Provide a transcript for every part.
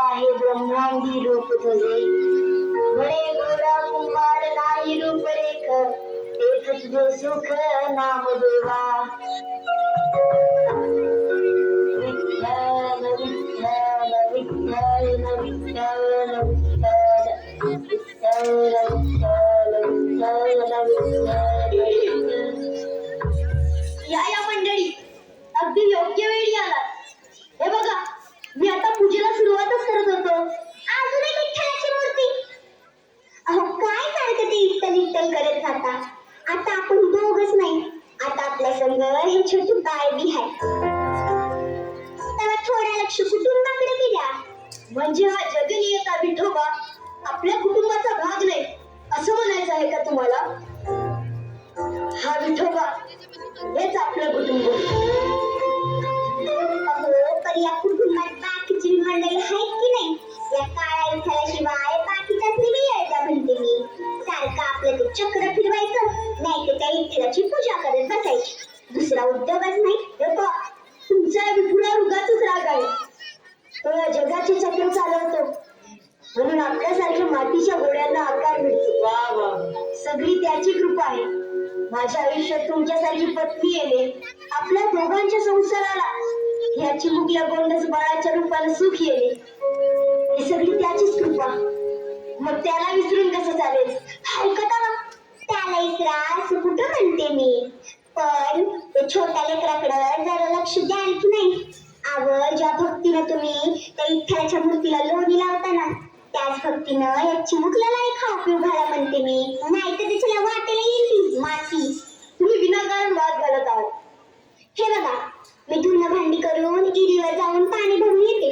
आहे ब्रह्मांडी रूप तुझे, म्हणे गोरा कुंभार नाही रूप रेख, तेच तुझे सुख नाम देवा. विठ्ठल विठ्ठल विठ्ठल विठ्ठल विठ्ठल विठ्ठल विठ्ठल विठ्ठल. या मंडळी, अगदी योग्य वेळी आलात. हे बघा, मी आता पूजेला सुरुवातच करत होतो. अजून एक विठ्ठलाची मूर्ती. अहो, काय सारखं ते इट्टल इट्टल करत राहता. आता आपण दोघच नाही, आता आपल्या संग हे छोटी बाळ बी आहे. त्याला थोडं लक्ष कुटुंबाकडे बी द्या. म्हणजे हा जगनियता विठोबा आपल्या कुटुंबाचा भाग नाही असं म्हणायचं आहे का तुम्हाला? हा विठोबा हेच आपलं कुटुंब. अहो, पण या कुटुंबात बाकीची मंडळी आहेत की नाही? या काळ्या विठ्ठलाशिवाय बाकीच्याच यायचा म्हणते मी. सारखं आपलं ते चक्र फिरवायचं, नाही तर त्या विठ्ठलाची पूजा करत बसायची. दुसरा उद्योगच नाही. तुमचा विठुरा रुगाचाच राग आहे. तो या जगाचे चक्र चालवतो म्हणून आपल्यासारख्या मातीच्या घोड्यांना आकार मिळतो. वा वा, सगळी त्याची कृपा आहे. माझ्या आयुष्यात तुमच्यासारखी पत्नी येणे, आपल्या दोघांच्या संसाराला ह्या चिमुकल्या गोंडस बाळाच्या रूपाने सुख येणे, ही सगळी त्याचीच कृपा. मग त्याला विसरून कसं चालेल? ऐकता ना, त्याला इसरा असं कुठं म्हणते मी. पण ते छोट्या लेकराकडं जरा लक्ष द्याल की नाही? आवड ज्या भक्तीनं तुम्ही त्या विठ्ठलाच्या मूर्तीला लोणी लावताना, त्याच भक्तीनं या चिमुकल्याला खाऊ पिऊ घाला म्हणते मी. नाही तर त्याच्याला वाटेला येईल माती. तुम्ही विनाकारण वाद घालत आहात. हे बघा, मी धुणं भांडी करून इरीवर जाऊन पाणी भरून येते.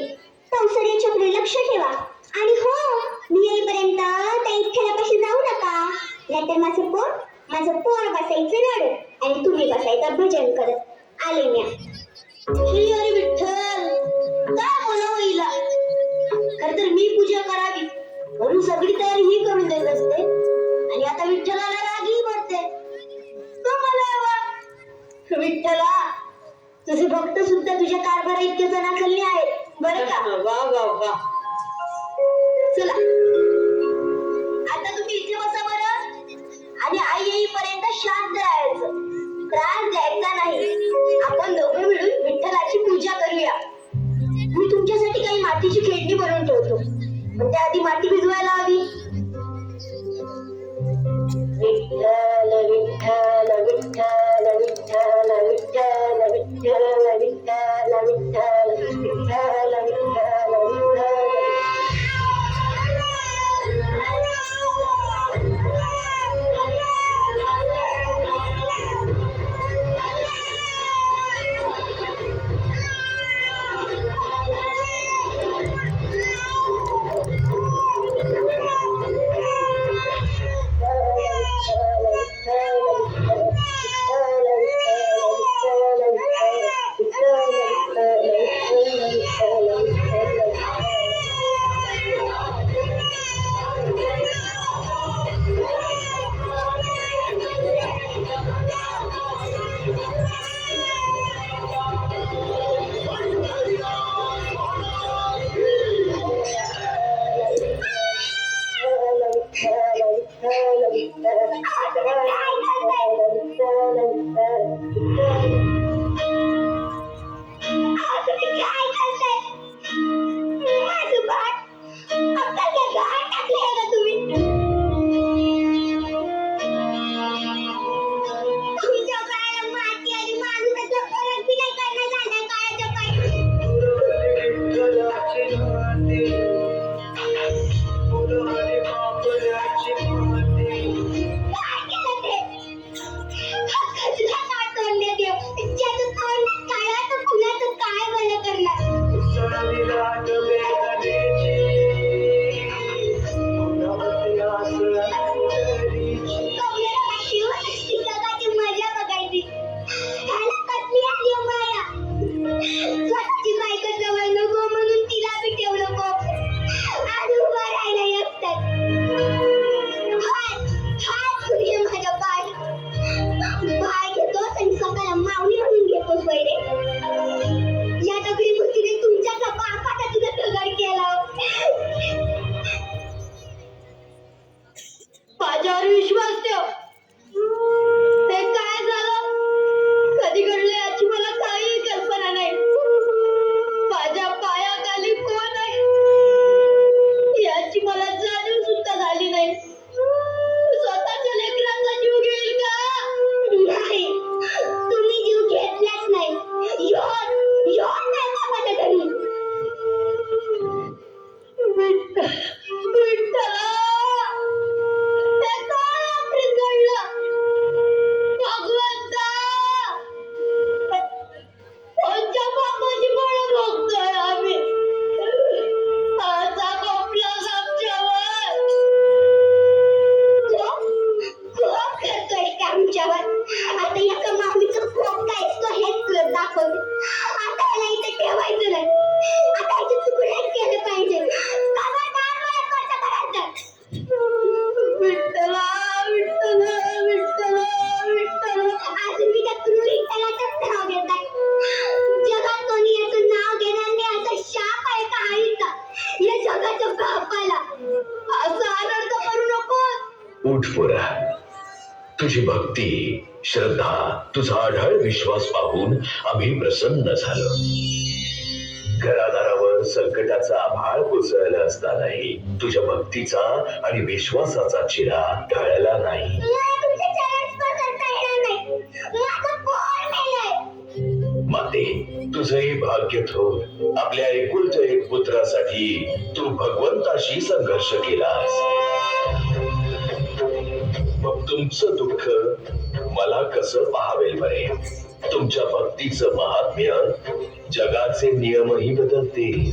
संसाराच्याकडे लक्ष ठेवा. आणि हो, मी येईपर्यंत त्या विठ्ठलापाशी जाऊ नका. नाहीतर माझं पोर बसायचं रडत आणि तुम्ही बसायचं भजन करत. आले म्या. श्री हरी विठ्ठल, काय बोलावं हिला? खर तर मी पूजा करावी म्हणून सगळी तयारी ही करून देत असते आणि आता विठ्ठलाला रागही पडते. तो मला विठ्ठला, तुझे भक्त सुद्धा तुझ्या कारभारा इतके जनाखल्ले आहेत बरं का? वा वा वा. चला आता तुम्ही इथे बसा बरं, आणि आई येईपर्यंत शांत राहायचं, त्रास द्यायचा नाही. आपण दोघं मिळून विठ्ठलाची पूजा करूया. मी तुमच्यासाठी काही मातीची खेळणी बनवून ठेवतो, पण त्याआधी माती भिजवायला हवी. विठ्ठल विठ्ठल विठ्ठल विठ्ठल विठ्ठल विठ्ठल विठ्ठल विठ्ठल विठ्ठल विठ्ठल विठ्ठल. या दगडी मूर्तीने तुमच्या बापाचा तुझा उठ पोरा. तुझी भक्ती, श्रद्धा, तुझा आढळ विश्वास पाहून आम्ही प्रसन्न झालो. घरादारावर संकटाचा आभाळ कोसळलं असतानाही तुझ्या भक्तीचा आणि विश्वासाचा चिरा ढळला नाही. माते, तुझंही भाग्य थोर. आपल्या एकुलत्या एक पुत्रासाठी तू भगवंताशी संघर्ष केलास. मग तुमचं दुःख मला कसं पाहावेल बरे? तुमच्या भक्तीचं महात्म्य जगाचे नियमही बदलतील.